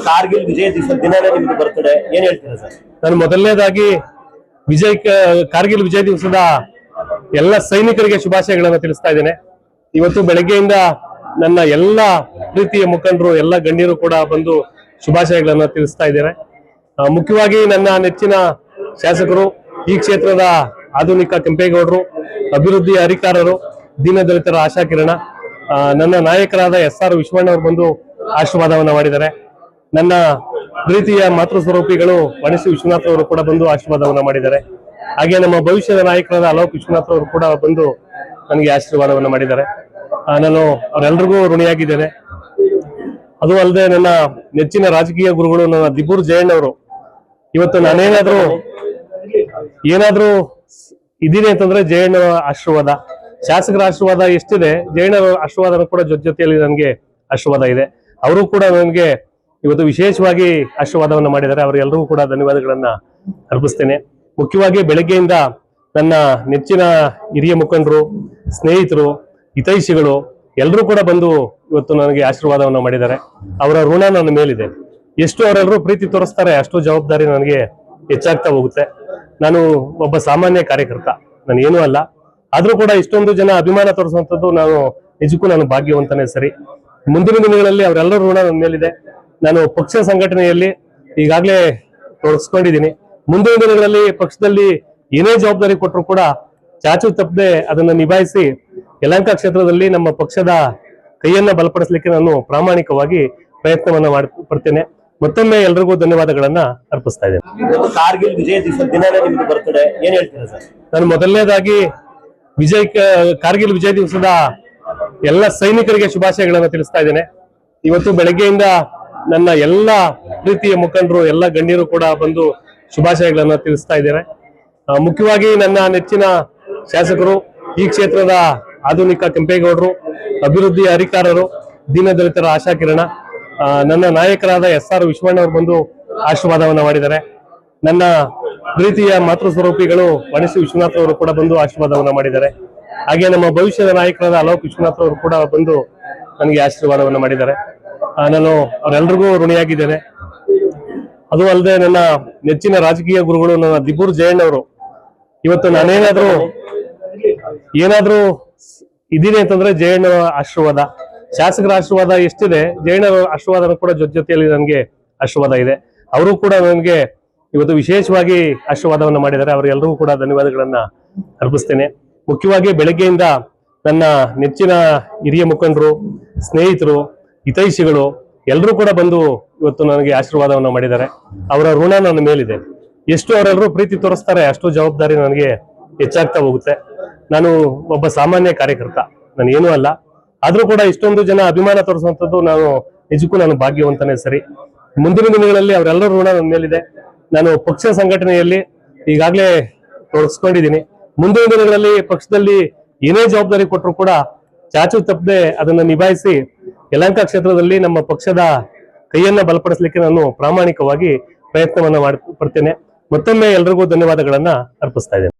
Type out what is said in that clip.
ಕಾರ್ಗಿಲ್ ವಿಜಯ ದಿನನೇ ನಿಮ್ದು ಬರ್ತಡೆ, ಏನ್ ಹೇಳ್ತೀರಾ ಸರ್? ನಾನು ಮೊದಲನೇದಾಗಿ ಕಾರ್ಗಿಲ್ ವಿಜಯ ದಿವಸದ ಎಲ್ಲ ಸೈನಿಕರಿಗೆ ಶುಭಾಶಯಗಳನ್ನು ತಿಳಿಸ್ತಾ ಇದ್ದೇನೆ. ಇವತ್ತು ಬೆಳಗ್ಗೆಯಿಂದ ನನ್ನ ಎಲ್ಲ ಪ್ರೀತಿಯ ಮುಖಂಡರು, ಎಲ್ಲ ಗಣ್ಯರು ಕೂಡ ಬಂದು ಶುಭಾಶಯಗಳನ್ನು ತಿಳಿಸ್ತಾ ಇದ್ದಾರೆ. ಮುಖ್ಯವಾಗಿ ನನ್ನ ನೆಚ್ಚಿನ ಶಾಸಕರು, ಈ ಕ್ಷೇತ್ರದ ಆಧುನಿಕ ಕೆಂಪೇಗೌಡರು, ಅಭಿವೃದ್ಧಿ ಅಧಿಕಾರರು, ದೀನದಲಿತರ ಆಶಾಕಿರಣ, ನನ್ನ ನಾಯಕರಾದ SR ವಿಶ್ವಣ್ಣ ಅವರು ಬಂದು ಆಶೀರ್ವಾದವನ್ನ ಮಾಡಿದ್ದಾರೆ. ನನ್ನ ಪ್ರೀತಿಯ ಮಾತೃ ಸ್ವರೂಪಿಗಳು ವನಶ್ರೀ ವಿಶ್ವನಾಥ್ ಅವರು ಕೂಡ ಬಂದು ಆಶೀರ್ವಾದವನ್ನ ಮಾಡಿದ್ದಾರೆ. ಹಾಗೆ ನಮ್ಮ ಭವಿಷ್ಯದ ನಾಯಕರಾದ ಅಲೋಕ್ ವಿಶ್ವನಾಥ್ ಅವರು ಕೂಡ ಬಂದು ನನಗೆ ಆಶೀರ್ವಾದವನ್ನ ಮಾಡಿದ್ದಾರೆ. ನಾನು ಅವರೆಲ್ಲರಿಗೂ ಋಣಿಯಾಗಿದ್ದೇನೆ. ಅದು ಅಲ್ಲದೆ ನನ್ನ ನೆಚ್ಚಿನ ರಾಜಕೀಯ ಗುರುಗಳು ನನ್ನ ದಿಬ್ಬೂರು ಜಯಣ್ಣವರು, ಇವತ್ತು ನಾನೇನಾದ್ರೂ ಇದೀನಿ ಅಂತಂದ್ರೆ ಜಯಣ್ಣರ ಆಶೀರ್ವಾದ, ಶಾಸಕರ ಆಶೀರ್ವಾದ ಎಷ್ಟಿದೆ, ಜಯಣ್ಣರ ಆಶೀರ್ವಾದ ಕೂಡ ಜೊತೆಯಲ್ಲಿ ನನಗೆ ಆಶೀರ್ವಾದ ಇದೆ. ಅವರು ಕೂಡ ನನಗೆ ಇವತ್ತು ವಿಶೇಷವಾಗಿ ಆಶೀರ್ವಾದವನ್ನ ಮಾಡಿದ್ದಾರೆ. ಅವರೆಲ್ಲರಿಗೂ ಕೂಡ ಧನ್ಯವಾದಗಳನ್ನ ಅರ್ಪಿಸ್ತೇನೆ. ಮುಖ್ಯವಾಗಿ ಬೆಳಗ್ಗೆಯಿಂದ ನನ್ನ ನೆಚ್ಚಿನ ಹಿರಿಯ ಮುಖಂಡರು, ಸ್ನೇಹಿತರು, ಹಿತೈಷಿಗಳು ಎಲ್ಲರೂ ಕೂಡ ಬಂದು ಇವತ್ತು ನನಗೆ ಆಶೀರ್ವಾದವನ್ನ ಮಾಡಿದ್ದಾರೆ. ಅವರ ಋಣ ನನ್ನ ಮೇಲಿದೆ. ಎಷ್ಟು ಅವರೆಲ್ಲರೂ ಪ್ರೀತಿ ತೋರಿಸ್ತಾರೆ, ಅಷ್ಟು ಜವಾಬ್ದಾರಿ ನನಗೆ ಹೆಚ್ಚಾಗ್ತಾ ಹೋಗುತ್ತೆ. ನಾನು ಒಬ್ಬ ಸಾಮಾನ್ಯ ಕಾರ್ಯಕರ್ತ, ನಾನು ಏನೂ ಅಲ್ಲ. ಆದ್ರೂ ಕೂಡ ಇಷ್ಟೊಂದು ಜನ ಅಭಿಮಾನ ತೋರಿಸುವಂಥದ್ದು ನಿಜಕ್ಕೂ ನಾನು ಭಾಗ್ಯವಂತನೇ ಸರಿ. ಮುಂದಿನ ದಿನಗಳಲ್ಲಿ ಅವರೆಲ್ಲರೂ ಋಣ ನನ್ನ ಮೇಲಿದೆ. ನಾನು ಪಕ್ಷ ಸಂಘಟನೆಯಲ್ಲಿ ಈಗಾಗಲೇ ತೊಡಗಿಸ್ಕೊಂಡಿದ್ದೀನಿ. ಮುಂದಿನ ದಿನಗಳಲ್ಲಿ ಪಕ್ಷದಲ್ಲಿ ಏನೇ ಜವಾಬ್ದಾರಿ ಕೊಟ್ಟರು ಕೂಡ ಚಾಚು ತಪ್ಪದೆ ಅದನ್ನು ನಿಭಾಯಿಸಿ ಯಲಹಂಕ ಕ್ಷೇತ್ರದಲ್ಲಿ ನಮ್ಮ ಪಕ್ಷದ ಕೈಯನ್ನ ಬಲಪಡಿಸಲಿಕ್ಕೆ ನಾನು ಪ್ರಾಮಾಣಿಕವಾಗಿ ಪ್ರಯತ್ನವನ್ನ ಪಡ್ತೇನೆ. ಮತ್ತೊಮ್ಮೆ ಎಲ್ರಿಗೂ ಧನ್ಯವಾದಗಳನ್ನ ಅರ್ಪಿಸ್ತಾ ಇದ್ದೇನೆ. ಕಾರ್ಗಿಲ್ ವಿಜಯ ದಿನನೇ ನಿಮ್ದು ಬರ್ತಡೆ, ಏನ್ ಹೇಳ್ತೀರಾ ಸರ್? ನಾನು ಮೊದಲನೇದಾಗಿ ಕಾರ್ಗಿಲ್ ವಿಜಯ ದಿವಸದ ಎಲ್ಲ ಸೈನಿಕರಿಗೆ ಶುಭಾಶಯಗಳನ್ನು ತಿಳಿಸ್ತಾ ಇದ್ದೇನೆ. ಇವತ್ತು ಬೆಳಗ್ಗೆಯಿಂದ ನನ್ನ ಎಲ್ಲ ಪ್ರೀತಿಯ ಮುಖಂಡರು, ಎಲ್ಲ ಗಣ್ಯರು ಕೂಡ ಬಂದು ಶುಭಾಶಯಗಳನ್ನು ತಿಳಿಸ್ತಾ ಇದ್ದಾರೆ. ಮುಖ್ಯವಾಗಿ ನನ್ನ ನೆಚ್ಚಿನ ಶಾಸಕರು, ಈ ಕ್ಷೇತ್ರದ ಆಧುನಿಕ ಕೆಂಪೇಗೌಡರು, ಅಭಿವೃದ್ಧಿ ಅಧಿಕಾರರು, ದೀನದಲಿತರ ಆಶಾಕಿರಣ, ನನ್ನ ನಾಯಕರಾದ SR ವಿಶ್ವಣ್ಣ ಅವರು ಬಂದು ಆಶೀರ್ವಾದವನ್ನ ಮಾಡಿದ್ದಾರೆ. ನನ್ನ ಪ್ರೀತಿಯ ಮಾತೃ ಸ್ವರೂಪಿಗಳು ವನಶ್ರೀ ವಿಶ್ವನಾಥ್ ಅವರು ಕೂಡ ಬಂದು ಆಶೀರ್ವಾದವನ್ನ ಮಾಡಿದ್ದಾರೆ. ಹಾಗೆ ನಮ್ಮ ಭವಿಷ್ಯದ ನಾಯಕರಾದ ಅಲೋಕ್ ವಿಶ್ವನಾಥ್ ಅವರು ಕೂಡ ಬಂದು ನನಗೆ ಆಶೀರ್ವಾದವನ್ನ ಮಾಡಿದ್ದಾರೆ. ನಾನು ಅವರೆಲ್ಲರಿಗೂ ಋಣಿಯಾಗಿದ್ದೇನೆ. ಅದು ಅಲ್ಲದೆ ನನ್ನ ನೆಚ್ಚಿನ ರಾಜಕೀಯ ಗುರುಗಳು ನನ್ನ ದಿಬ್ಬೂರು ಜಯಣ್ಣವರು, ಇವತ್ತು ನಾನೇನಾದ್ರೂ ಇದೀನಿ ಅಂತಂದ್ರೆ ಜಯಣ್ಣರ ಆಶೀರ್ವಾದ, ಶಾಸಕರ ಆಶೀರ್ವಾದ ಎಷ್ಟಿದೆ, ಜಯಣ್ಣರ ಆಶೀರ್ವಾದ ಕೂಡ ಜೊತೆಯಲ್ಲಿ ನನಗೆ ಆಶೀರ್ವಾದ ಇದೆ. ಅವರು ಕೂಡ ನನಗೆ ಇವತ್ತು ವಿಶೇಷವಾಗಿ ಆಶೀರ್ವಾದವನ್ನ ಮಾಡಿದ್ದಾರೆ. ಅವರೆಲ್ಲರಿಗೂ ಕೂಡ ಧನ್ಯವಾದಗಳನ್ನ ಅರ್ಪಿಸ್ತೇನೆ. ಮುಖ್ಯವಾಗಿ ಬೆಳಗ್ಗೆಯಿಂದ ನನ್ನ ನೆಚ್ಚಿನ ಹಿರಿಯ ಮುಖಂಡರು, ಸ್ನೇಹಿತರು, ಹಿತೈಷಿಗಳು ಎಲ್ಲರೂ ಕೂಡ ಬಂದು ಇವತ್ತು ನನಗೆ ಆಶೀರ್ವಾದವನ್ನ ಮಾಡಿದ್ದಾರೆ. ಅವರ ಋಣ ನನ್ನ ಮೇಲಿದೆ. ಎಷ್ಟು ಅವರೆಲ್ಲರೂ ಪ್ರೀತಿ ತೋರಿಸ್ತಾರೆ, ಅಷ್ಟು ಜವಾಬ್ದಾರಿ ನನಗೆ ಹೆಚ್ಚಾಗ್ತಾ ಹೋಗುತ್ತೆ. ನಾನು ಒಬ್ಬ ಸಾಮಾನ್ಯ ಕಾರ್ಯಕರ್ತ, ನಾನು ಏನೂ ಅಲ್ಲ. ಆದ್ರೂ ಕೂಡ ಇಷ್ಟೊಂದು ಜನ ಅಭಿಮಾನ ತೋರಿಸುವಂಥದ್ದು ನಿಜಕ್ಕೂ ನಾನು ಭಾಗ್ಯವಂತನೇ ಸರಿ. ಮುಂದಿನ ದಿನಗಳಲ್ಲಿ ಅವರೆಲ್ಲರೂ ಋಣ ನನ್ನ ಮೇಲಿದೆ. ನಾನು ಪಕ್ಷ ಸಂಘಟನೆಯಲ್ಲಿ ಈಗಾಗಲೇ ತೊಡಗಿಸ್ಕೊಂಡಿದ್ದೀನಿ. ಮುಂದಿನ ದಿನಗಳಲ್ಲಿ ಪಕ್ಷದಲ್ಲಿ ಏನೇ ಜವಾಬ್ದಾರಿ ಕೊಟ್ಟರು ಕೂಡ ಚಾಚು ತಪ್ಪದೆ ಅದನ್ನು ನಿಭಾಯಿಸಿ ಯಲಹಂಕ ಕ್ಷೇತ್ರದಲ್ಲಿ ನಮ್ಮ ಪಕ್ಷದ ಕೈಯನ್ನ ಬಲಪಡಿಸಲಿಕ್ಕೆ ನಾನು ಪ್ರಾಮಾಣಿಕವಾಗಿ ಪ್ರಯತ್ನವನ್ನ ಪಡ್ತೇನೆ. ಮತ್ತೊಮ್ಮೆ ಎಲ್ರಿಗೂ ಧನ್ಯವಾದಗಳನ್ನ ಅರ್ಪಿಸ್ತಾ ಇದ್ದೇನೆ.